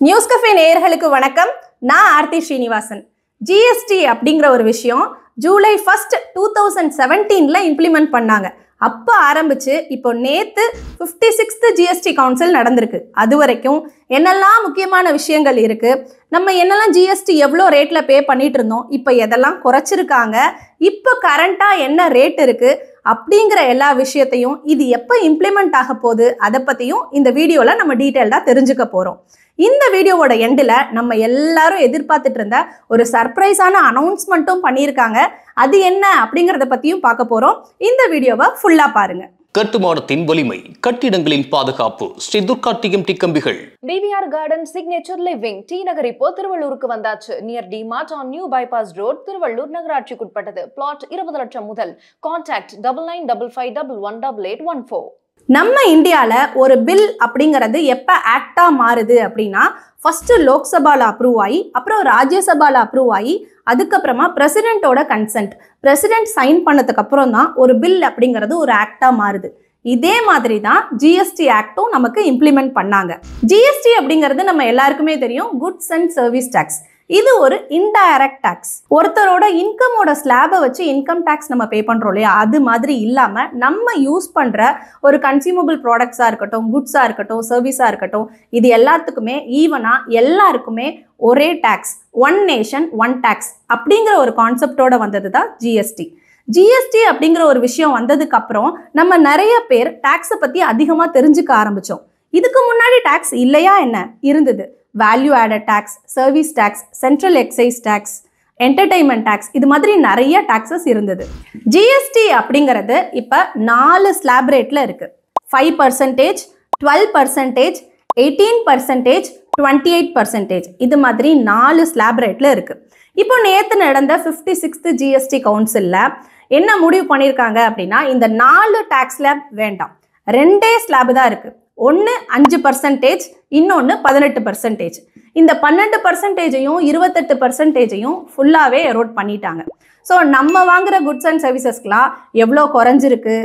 News cafe நேயர்களுக்கு வணக்கம். நான் ஆர்த்தி ஸ்ரீனிவாசன். ஜிஎஸ்டி அப்படிங்கிற ஒரு விஷயம் ஜூலை 1 2017 இம்ப்ளிமெண்ட் பண்ணாங்க. அப்போ ஆரம்பிச்சு இப்போ நேத்து 56th ஜிஎஸ்டி கவுன்சில் நடந்திருக்கு. அது வரைக்கும் என்னெல்லாம் முக்கியமான விஷயங்கள் இருக்கு, நம்ம என்னெல்லாம் ஜிஎஸ்டி எவ்வளோ ரேட்ல பே பண்ணிட்டு இருந்தோம், இப்போ எதெல்லாம் குறைச்சிருக்காங்க, இப்போ கரண்டா என்ன ரேட் இருக்கு அப்படிங்கிற எல்லா விஷயத்தையும், இது எப்போ இம்ப்ளிமெண்ட் ஆக போகுது அதை பற்றியும் இந்த வீடியோவில் நம்ம டீட்டெயில்டாக தெரிஞ்சுக்க போகிறோம். இந்த வீடியோவோட எண்டில் நம்ம எல்லாரும் எதிர்பார்த்துட்டு இருந்த ஒரு சர்ப்ரைஸான அனௌன்ஸ்மெண்ட்டும் பண்ணியிருக்காங்க. அது என்ன அப்படிங்கிறத பற்றியும் பார்க்க போகிறோம். இந்த வீடியோவை ஃபுல்லாக பாருங்க. கட்டுமானத்தின் வலிமை, கட்டிடங்களின் பாதுகாப்பு. ஸ்ரீ துர்கா டிஎம்டி கம்பிகள். PVR garden signature living T Nagar இப்போ திருவள்ளூருக்கு வந்தாச்சு. Near D Mart on new bypass road, Tiruvallur நகராட்சிக்குட்பட்டது. பிளாட் 20 லட்சம் முதல். கான்டாக்ட் 9955518814. நம்ம இந்தியாவில் ஒரு பில் அப்படிங்கிறது எப்போ ஆக்டாக மாறுது அப்படின்னா, ஃபஸ்ட்டு லோக்சபாவில் அப்ரூவ் ஆகி, அப்புறம் ராஜ்யசபாவில் அப்ரூவ் ஆகி, அதுக்கப்புறமா பிரசிடென்ட்டோட கன்சென்ட், பிரசிடென்ட் சைன் பண்ணதுக்கு அப்புறம் தான் ஒரு பில் அப்படிங்கிறது ஒரு ஆக்டாக மாறுது. இதே மாதிரி தான் ஜிஎஸ்டி ஆக்டும் நமக்கு இம்ப்ளிமெண்ட் பண்ணாங்க. ஜிஎஸ்டி அப்படிங்கிறது நம்ம எல்லாருக்குமே தெரியும், குட்ஸ் அண்ட் சர்வீஸ் டேக்ஸ். இது ஒரு இன்டைரக்ட் டேக்ஸ். ஒருத்தரோட இன்கமோட ஸ்லாபை வச்சு இன்கம் டேக்ஸ் நம்ம பே பண்ணுறோம் இல்லையா, அது மாதிரி இல்லாமல் நம்ம யூஸ் பண்ணுற ஒரு கன்சியூமபிள் ப்ராடக்ட்ஸாக இருக்கட்டும், குட்ஸாக இருக்கட்டும், சர்வீஸாக இருக்கட்டும், இது எல்லாத்துக்குமே ஈவனாக எல்லாருக்குமே ஒரே tax, one nation one tax அப்படிங்கிற ஒரு கான்செப்டோட வந்தது தான் ஜிஎஸ்டி. ஜிஎஸ்டி அப்படிங்கிற ஒரு விஷயம் வந்ததுக்கு அப்புறம் நம்ம நிறைய பேர் டேக்ஸை பற்றி அதிகமாக தெரிஞ்சுக்க ஆரம்பித்தோம். இதுக்கு முன்னாடி டேக்ஸ் இல்லையா என்ன? இருந்தது. Value added tax, service tax, central excise tax, entertainment tax, இது மாதிரி நிறைய டேக்ஸஸ் இருந்தது. ஜிஎஸ்டி அப்படிங்கிறது இப்போ 4 ஸ்லாப் ரேட்டில் இருக்குது. 5%, 12%, 18%, 28%. இது மாதிரி 4 ஸ்லாப் ரேட்டில் இருக்குது. இப்போ நேற்று நடந்த 56th ஜிஎஸ்டி கவுன்சிலில் என்ன முடிவு பண்ணியிருக்காங்க அப்படின்னா, இந்த 4 டேக்ஸ் ஸ்லாப் வேண்டாம், 2 ஸ்லாப் தான் இருக்குது. ஒன்று 5%, இன்னொன்று 18%. இந்த 12%ஐயும் 28%ஐயும் ஃபுல்லாகவே எரோட் பண்ணிட்டாங்க. ஸோ நம்ம வாங்குகிற குட்ஸ் அண்ட் சர்வீசஸ்க்கெலாம் எவ்வளோ குறைஞ்சிருக்கு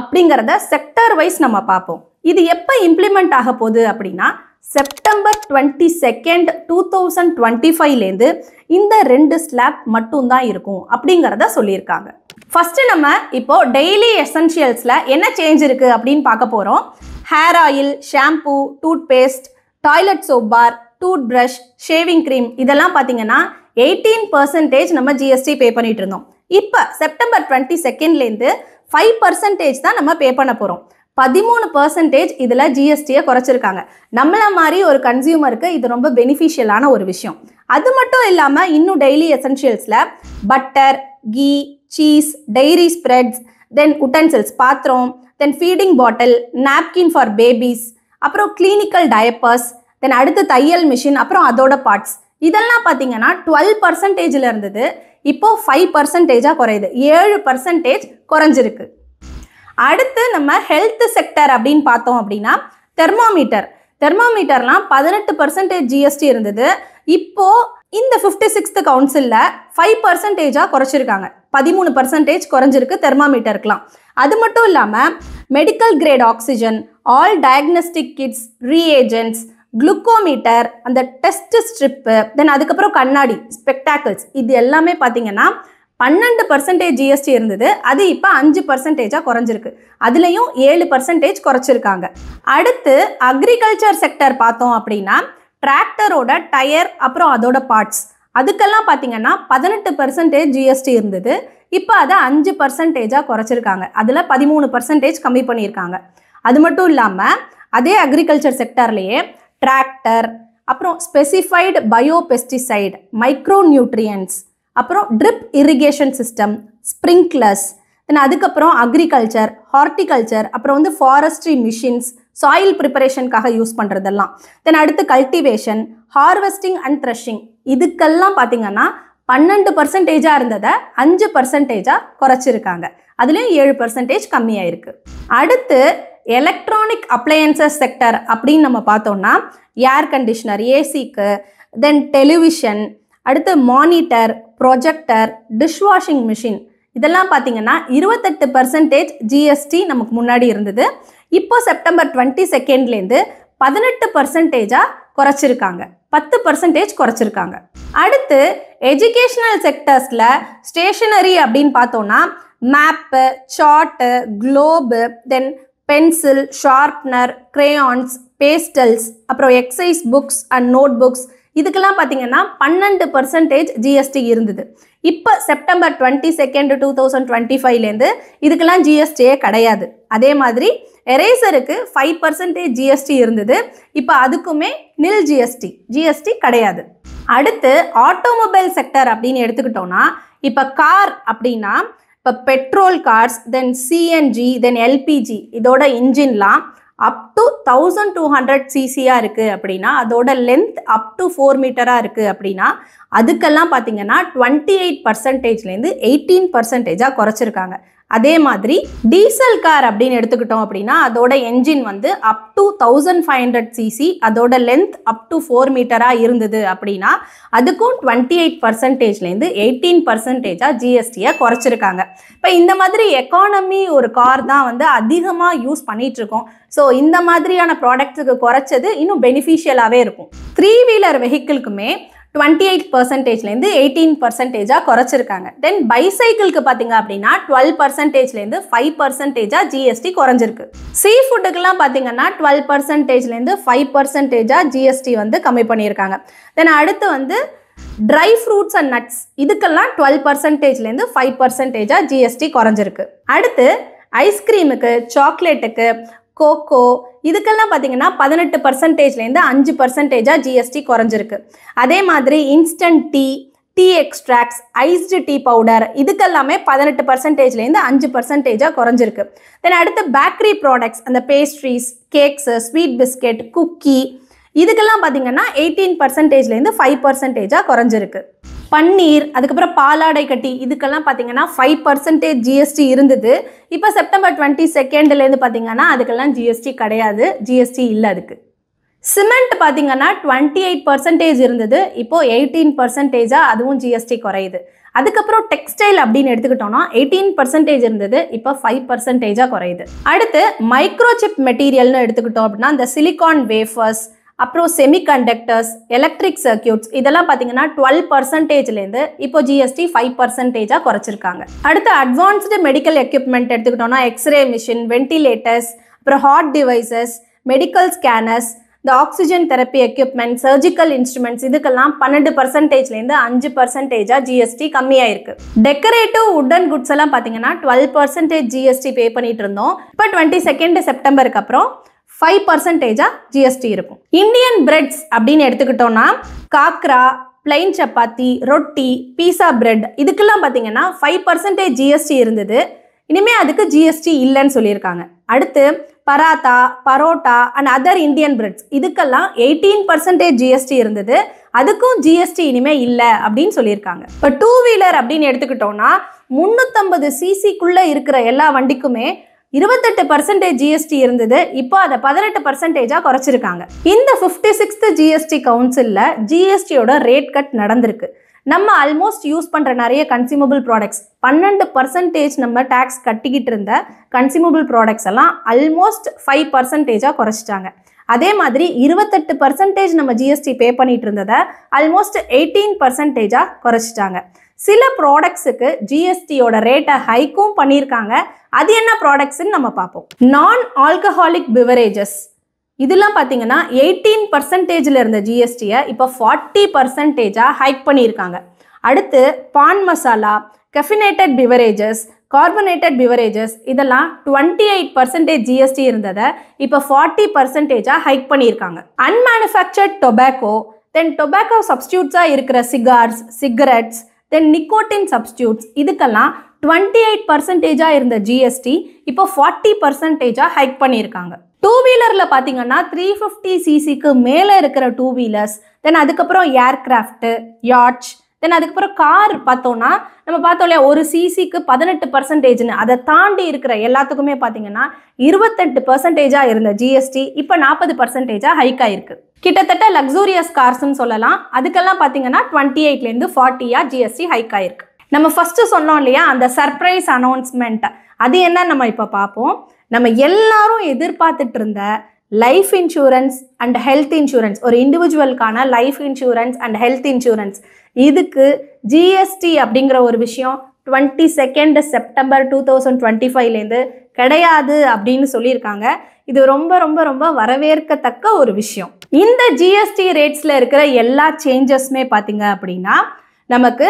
அப்படிங்கிறத செக்டர் வைஸ் நம்ம பார்ப்போம். இது எப்போ இம்ப்ளிமெண்ட் ஆக போகுது அப்படின்னா, செப்டம்பர் 22, 2025 இந்த 2 ஸ்லாப் மட்டும்தான் இருக்கும் அப்படிங்கிறத சொல்லியிருக்காங்க. ஃபர்ஸ்ட் நம்ம இப்போ டெய்லி எசென்ஷியல்ஸில் என்ன சேஞ்ச் இருக்குது அப்படின்னு பார்க்க போகிறோம். Hair oil, shampoo, tooth paste, toilet soap bar, tooth brush, shaving cream, இதெல்லாம் பார்த்தீங்கன்னா 18% நம்ம ஜிஎஸ்டி பே பண்ணிட்டு இருந்தோம். இப்போ செப்டம்பர் 22 5% தான் நம்ம பே பண்ண போகிறோம். 13% இதில் ஜிஎஸ்டியை குறைச்சிருக்காங்க. நம்மள மாதிரி ஒரு கன்சியூமருக்கு இது ரொம்ப பெனிஃபிஷியலான ஒரு விஷயம். அது மட்டும் இல்லாமல் இன்னும் டெய்லி எசென்ஷியல்ஸில் butter, ghee, cheese, dairy spreads, then utensils, பாத்திரம், then feeding bottle, napkin for babies, அப்புறம் கிளினிக்கல் டயப்பர்ஸ், தென் அடுத்து தையல் மிஷின், அப்புறம் அதோட பார்ட்ஸ், இதெல்லாம் பார்த்தீங்கன்னா 12% இருந்தது. இப்போ 5%ஆக குறையுது, 7% குறைஞ்சிருக்கு. அடுத்து நம்ம ஹெல்த் செக்டர் அப்படின்னு பார்த்தோம் அப்படின்னா, தெர்மாமீட்டர்லாம் 18% ஜிஎஸ்டி இருந்தது. இப்போ இந்த 56th கவுன்சிலில் 5%ஆக குறைச்சிருக்காங்க. 13% குறைஞ்சிருக்கு தெர்மாமீட்டருக்குலாம். அது மட்டும் இல்லாமல் medical grade oxygen, all diagnostic kits, reagents, glucometer, அந்த டெஸ்ட் ஸ்ட்ரிப்பு, தென் அதுக்கப்புறம் கண்ணாடி, ஸ்பெக்டாக்கிள்ஸ், இது எல்லாமே பார்த்தீங்கன்னா 12% ஜிஎஸ்டி இருந்தது. அது இப்போ 5%ஆக குறைஞ்சிருக்கு. அதுலேயும் 7% குறைச்சிருக்காங்க. அடுத்து அக்ரிகல்ச்சர் செக்டர் பார்த்தோம் அப்படின்னா, டிராக்டரோட டயர், அப்புறம் அதோட பார்ட்ஸ், அதுக்கெல்லாம் பார்த்தீங்கன்னா 18% ஜிஎஸ்டி இருந்தது. இப்போ அதை 5%ஆக குறைச்சிருக்காங்க. அதில் 13% கம்மி பண்ணியிருக்காங்க. அது மட்டும் இல்லாமல் அதே அக்ரிகல்ச்சர் செக்டர்லேயே டிராக்டர், அப்புறம் ஸ்பெசிஃபைடு பயோபெஸ்டிசைட், மைக்ரோ நியூட்ரியன்ஸ், அப்புறம் ட்ரிப் இரிகேஷன் சிஸ்டம், ஸ்ப்ரிங்க்லர்ஸ், தென் அதுக்கப்புறம் அக்ரிகல்ச்சர், ஹார்டிகல்ச்சர், அப்புறம் ஃபாரஸ்ட்ரி மிஷின்ஸ், சாயில் ப்ரிப்பரேஷனுக்காக யூஸ் பண்ணுறதெல்லாம், தென் அடுத்து கல்டிவேஷன், ஹார்வெஸ்டிங் அண்ட் த்ரெஷிங், இதுக்கெல்லாம் பார்த்தீங்கன்னா 12% இருந்ததை 5% குறைச்சிருக்காங்க. அதுலேயும் 7% கம்மியாயிருக்கு. அடுத்து எலக்ட்ரானிக் அப்ளையன்சஸ் செக்டர் அப்படின்னு நம்ம பார்த்தோம்னா, ஏர் கண்டிஷனர், ஏசிக்கு, தென் டெலிவிஷன், அடுத்து மானிட்டர், ப்ரொஜெக்டர், டிஷ்வாஷிங் மிஷின், இதெல்லாம் பார்த்தீங்கன்னா 28% ஜிஎஸ்டி நமக்கு முன்னாடி இருந்தது. இப்போ செப்டம்பர் 22 18% குறைச்சிருக்காங்க, 10% குறைச்சிருக்காங்க. அடுத்து எஜுகேஷனல் செக்டர்ஸில் ஸ்டேஷனரி அப்படின்னு பார்த்தோன்னா map, chart, globe, then pencil, sharpener, crayons, pastels, அப்புறம் exercise books and note books இதுக்கெல்லாம் பார்த்தீங்கன்னா 12% ஜிஎஸ்டி இருந்தது. இப்போ செப்டம்பர் 22, 2025 இதுக்கெல்லாம் ஜிஎஸ்டியே கிடையாது. அதே மாதிரி எரேசருக்கு 5% ஜிஎஸ்டி இருந்தது. இப்போ அதுக்குமே நில் ஜிஎஸ்டி கிடையாது. அடுத்து ஆட்டோமொபைல் செக்டர் அப்படின்னு எடுத்துக்கிட்டோம்னா இப்போ கார் அப்படின்னா இப்போ பெட்ரோல் கார்ஸ், தென் சிஎன்ஜி, தென் எல்பிஜி இதோட இன்ஜின்லாம் அப் டு 1200 சிசியாக இருக்குது அப்படின்னா, அதோட லென்த் அப் டு 4 மீட்டராக இருக்குது அப்படின்னா அதுக்கெல்லாம் பார்த்தீங்கன்னா 28%லேருந்து 18% குறைச்சிருக்காங்க. அதே மாதிரி டீசல் கார் அப்படின்னு எடுத்துக்கிட்டோம் அப்படின்னா அதோட என்ஜின் வந்து அப் டு 1500 சிசி, அதோட லென்த் அப் டு 4 மீட்டராக இருந்தது அப்படின்னா அதுக்கும் 28%லேருந்து 18% ஜிஎஸ்டியை குறைச்சிருக்காங்க. இப்போ இந்த மாதிரி எக்கானமி ஒரு கார் தான் வந்து அதிகமாக யூஸ் பண்ணிட்டு இருக்கோம். ஸோ இந்த மாதிரியான ப்ராடக்ட்ஸுக்கு குறைச்சது இன்னும் பெனிஃபிஷியலாகவே இருக்கும். 3 வீலர் வெஹிக்கிள்க்குமே 28%லேருந்து 18% குறைச்சிருக்காங்க. தென் பைசைக்கிளுக்கு பார்த்தீங்க அப்படின்னா 12%லேருந்து 5% ஜிஎஸ்டி குறைஞ்சிருக்கு. சீ ஃபுட்டுக்கெல்லாம் பார்த்தீங்கன்னா 12%லேருந்து 5% ஜிஎஸ்டி வந்து கம்மி பண்ணியிருக்காங்க. தென் அடுத்து வந்து ட்ரை ஃப்ரூட்ஸ் அண்ட் நட்ஸ் இதுக்கெல்லாம் 12%லேருந்து 5% ஜிஎஸ்டி குறைஞ்சிருக்கு. அடுத்து ஐஸ்கிரீமுக்கு, சாக்லேட்டுக்கு, கோகோ இதுக்கெல்லாம் பார்த்தீங்கன்னா 18%லேருந்து 5% ஜிஎஸ்டி குறைஞ்சிருக்கு. அதே மாதிரி instant tea extracts, iced tea powder இதுக்கெல்லாமே 18%லேருந்து 5% குறைஞ்சிருக்கு. தென் அடுத்து பேக்கரி ப்ராடக்ட்ஸ், அந்த pastries, cakes, sweet biscuit, cookie இதுக்கெல்லாம் பார்த்தீங்கன்னா 18%லேருந்து 5% குறைஞ்சிருக்கு. பன்னீர், அதுக்கப்புறம் பாலாடை கட்டி இதுக்கெல்லாம் பார்த்தீங்கன்னா 5% ஜிஎஸ்டி இருந்தது. இப்போ செப்டம்பர் 22லேருந்து பார்த்தீங்கன்னா அதுக்கெல்லாம் ஜிஎஸ்டி கிடையாது, ஜிஎஸ்டி இல்லை அதுக்கு. சிமெண்ட் பார்த்தீங்கன்னா 28% இருந்தது, இப்போ 18% அதுவும் ஜிஎஸ்டி குறையுது. அதுக்கப்புறம் டெக்ஸ்டைல் அப்படின்னு எடுத்துக்கிட்டோம்னா 18% இருந்தது, இப்போ 5% குறையுது. அடுத்து மைக்ரோசிப் மெட்டீரியல்னு எடுத்துக்கிட்டோம் அப்படின்னா இந்த சிலிகான் வேஃபர்ஸ், அப்புறம் செமிகண்டக்டர்ஸ், எலக்ட்ரிக் சர்க்கியூட்ஸ் இதெல்லாம் பார்த்தீங்கன்னா 12%லேருந்து இப்போ ஜிஎஸ்டி 5% குறைச்சிருக்காங்க. அடுத்து அட்வான்ஸ்டு மெடிக்கல் எக்யூப்மெண்ட் எடுத்துக்கிட்டோம்னா எக்ஸ்ரே மிஷின், வென்டிலேட்டர்ஸ், அப்புறம் ஹார்ட் டிவைசஸ், மெடிக்கல் ஸ்கேனர்ஸ், இந்த oxygen therapy equipment, surgical instruments இதுக்கெல்லாம் 12%லேருந்து 5% ஜிஎஸ்டி கம்மியாயிருக்கு. டெக்கரேட்டிவ் உட்டன் குட்ஸ் எல்லாம் பார்த்தீங்கன்னா 12% ஜிஎஸ்டி பே பண்ணிட்டு இருந்தோம். இப்போ 22 செப்டம்பருக்கு அப்புறம் 5% ஜிஎஸ்டி இருக்கும். இந்தியன் பிரெட்ஸ் அப்படின்னு எடுத்துக்கிட்டோம்னா காக்ரா, பிளைன் சப்பாத்தி, ரொட்டி, பீஸா பிரெட் இதுக்கெல்லாம் பார்த்தீங்கன்னா 5% ஜிஎஸ்டி இருந்தது. இனிமேல் அதுக்கு ஜிஎஸ்டி இல்லைன்னு சொல்லியிருக்காங்க. அடுத்து paratha, parotta and other Indian breads இதுக்கெல்லாம் 18% ஜிஎஸ்டி இருந்தது, அதுக்கும் ஜிஎஸ்டி இனிமேல் இல்லை அப்படின்னு சொல்லியிருக்காங்க. இப்போ 2 வீலர் அப்படின்னு எடுத்துக்கிட்டோம்னா 350 சிசிக்குள்ளே இருக்கிற எல்லா வண்டிக்குமே 28% ஜிஎஸ்டி இருந்தது, இப்போ அதை 18% குறைச்சிருக்காங்க. இந்த 56th ஜிஎஸ்டி கவுன்சிலில் ஜிஎஸ்டியோட ரேட் கட் நடந்திருக்கு. நம்ம ஆல்மோஸ்ட் யூஸ் பண்ணுற நிறைய கன்சியூமபிள் ப்ராடக்ட்ஸ் 12% நம்ம டேக்ஸ் கட்டிக்கிட்டு இருந்த கன்சியூமபிள் ப்ராடக்ட்ஸ் எல்லாம் ஆல்மோஸ்ட் 5% குறைச்சிட்டாங்க. அதே மாதிரி 28% நம்ம ஜிஎஸ்டி பே பண்ணிட்டு இருந்ததை ஆல்மோஸ்ட் 18% குறைச்சிட்டாங்க. சில ப்ராடக்ட்ஸுக்கு ஜிஎஸ்டியோட ரேட்டை ஹைக்கும் பண்ணியிருக்காங்க. அது என்ன ப்ராடக்ட்ஸ்ன்னு நம்ம பார்ப்போம். நான் ஆல்கஹாலிக் பிவரேஜஸ் இதெல்லாம் பார்த்தீங்கன்னா 18% இருந்த ஜிஎஸ்டியை இப்போ 40% ஹைக் பண்ணியிருக்காங்க. அடுத்து பான் மசாலா, கெஃபினேட்டட் பிவரேஜஸ், கார்பனேட்டட் பிவரேஜஸ் இதெல்லாம் 28% ஜிஎஸ்டி இருந்ததை இப்போ 40% ஹைக் பண்ணியிருக்காங்க. அன்மேனுஃபேக்சர்ட் டொபாக்கோ, தென் டொபாக்கோ சப்ஸ்டியூட்ஸாக இருக்கிற சிகார்ஸ், சிகரெட்ஸ், தென் நிக்கோட்டின் சப்ஸ்டியூட்ஸ் இதுக்கெல்லாம் 28% இருந்த ஜிஎஸ்டி இப்போ 40% ஹைக் பண்ணியிருக்காங்க. 2 வீலரில் பார்த்தீங்கன்னா 350 சிசிக்கு மேலே இருக்கிற 2 வீலர்ஸ், தென் அதுக்கப்புறம் ஏர்கிராஃப்ட்டு, யாட்ச், தென் அதுக்கப்புறம் கார் பார்த்தோன்னா நம்ம பார்த்தோம் இல்லையா ஒரு சிசிக்கு 18%, அதை தாண்டி இருக்கிற எல்லாத்துக்குமே பார்த்தீங்கன்னா 28% இருந்த ஜிஎஸ்டி இப்போ 40% ஹைக் ஆயிருக்கு. கிட்டத்தட்ட லக்ஸூரியஸ் கார்ஸ்ன்னு சொல்லலாம். அதுக்கெல்லாம் பார்த்தீங்கன்னா 28லேருந்து 40 ஜிஎஸ்டி ஹைக் ஆயிருக்கு. நம்ம ஃபர்ஸ்ட் சொன்னோம் இல்லையா அந்த சர்ப்ரைஸ் அனௌன்ஸ்மெண்ட், அது என்ன நம்ம இப்போ பார்ப்போம். நம்ம எல்லாரும் எதிர்பார்த்துட்டு இருந்த life insurance and health insurance, ஒரு இண்டிவிஜுவலுக்கான life insurance and health insurance, இதுக்கு ஜிஎஸ்டி அப்படிங்கிற ஒரு விஷயம் 22 செப்டம்பர் 2025 கிடையாது அப்படின்னு சொல்லியிருக்காங்க. இது ரொம்ப ரொம்ப ரொம்ப வரவேற்கத்தக்க ஒரு விஷயம். இந்த ஜிஎஸ்டி ரேட்ஸில் இருக்கிற எல்லா சேஞ்சஸுமே பார்த்தீங்க அப்படின்னா நமக்கு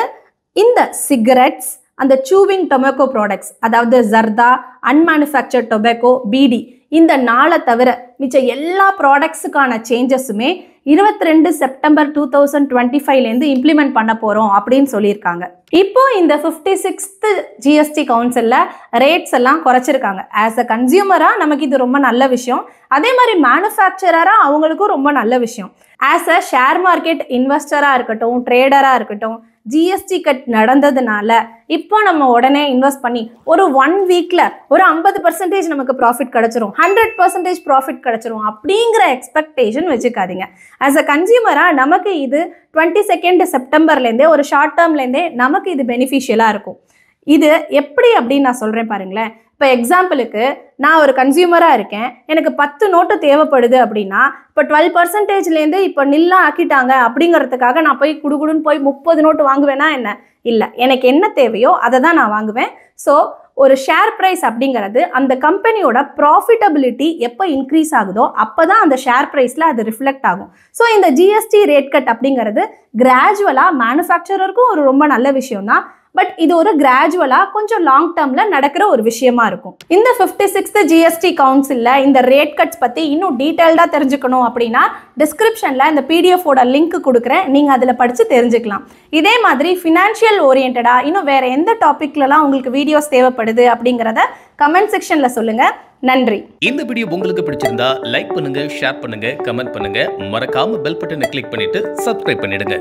இந்த சிகரெட்ஸ், அந்த சூவிங் டொபாக்கோ ப்ராடக்ட்ஸ், அதாவது ஜர்தா, அன்மேனுஃபேக்சர்ட் டொபாக்கோ, பீடி, இந்த நாளை தவிர மிச்ச எல்லா ப்ராடக்ட்ஸுக்கான சேஞ்சஸுமே 22 செப்டம்பர் 2025 இம்ப்ளிமெண்ட் பண்ண போகிறோம் அப்படின்னு சொல்லியிருக்காங்க. இப்போ இந்த 56th ஜிஎஸ்டி கவுன்சிலில் ரேட்ஸ் எல்லாம் குறைச்சிருக்காங்க. ஆஸ் அ கன்சியூமராக நமக்கு இது ரொம்ப நல்ல விஷயம். அதே மாதிரி மேனுஃபேக்சரராக அவங்களுக்கும் ரொம்ப நல்ல விஷயம். ஆஸ் அ ஷேர் மார்க்கெட் இன்வெஸ்டராக இருக்கட்டும், ட்ரேடராக இருக்கட்டும், ஜிஎஸ்டி கட் நடந்ததுனால இப்போ நம்ம உடனே இன்வெஸ்ட் பண்ணி ஒரு 1 வீக்கில் ஒரு 50% நமக்கு ப்ராஃபிட் கிடச்சிரும், 100% ப்ராஃபிட் கிடச்சிரும் அப்படிங்கிற எக்ஸ்பெக்டேஷன் வச்சுக்காதீங்க. ஆஸ் அ கன்சியூமராக நமக்கு இது 22 செப்டம்பர்லேருந்தே, ஒரு ஷார்ட் டேர்ம்லேருந்தே நமக்கு இது பெனிஃபிஷியலாக இருக்கும். இது எப்படி அப்படின்னு நான் சொல்கிறேன் பாருங்களேன். இப்போ எக்ஸாம்பிளுக்கு நான் ஒரு கன்சியூமராக இருக்கேன், எனக்கு 10 நோட்டு தேவைப்படுது அப்படின்னா இப்போ 12%லேருந்து இப்போ நில்லாக ஆக்கிட்டாங்க அப்படிங்கிறதுக்காக நான் போய் குடுகுடுன்னு போய் 30 நோட்டு வாங்குவேனா என்ன? இல்லை, எனக்கு என்ன தேவையோ அதை தான் நான் வாங்குவேன். ஸோ ஒரு ஷேர் ப்ரைஸ் அப்படிங்கிறது அந்த கம்பெனியோட ப்ராஃபிட்டபிலிட்டி எப்போ இன்க்ரீஸ் ஆகுதோ அப்போ தான் அந்த ஷேர் ப்ரைஸில் அது ரிஃப்ளெக்ட் ஆகும். ஸோ இந்த ஜிஎஸ்டி ரேட் கட் அப்படிங்கிறது கிராஜுவலாக மேனுஃபேக்சரருக்கும் ஒரு ரொம்ப நல்ல விஷயம் தான். பட் இது ஒரு கிராஜுவலாக கொஞ்சம் லாங் டேர்மில் நடக்கிற ஒரு விஷயமா இருக்கும். இந்த 56th ஜிஎஸ்டி கவுன்சிலில் இந்த ரேட் கட்ஸ் பற்றி இன்னும் டீட்டெயில்டாக தெரிஞ்சுக்கணும் அப்படின்னா டிஸ்கிரிப்ஷனில் இந்த பிடிஎஃபோட லிங்க் கொடுக்குறேன், நீங்கள் அதில் படித்து தெரிஞ்சுக்கலாம். இதே மாதிரி ஃபினான்ஷியல் ஓரியன்டாக இன்னும் வேறு எந்த டாப்பிக்லலாம் உங்களுக்கு வீடியோஸ் தேவைப்படுது அப்படிங்கிறத கமெண்ட் செக்ஷனில் சொல்லுங்கள். நன்றி. இந்த வீடியோ உங்களுக்கு பிடிச்சிருந்தா லைக் பண்ணுங்க, ஷேர் பண்ணுங்க, கமெண்ட் பண்ணுங்க. மறக்காம பெல் பட்டனை கிளிக் பண்ணிட்டு சப்ஸ்கிரைப் பண்ணிடுங்க.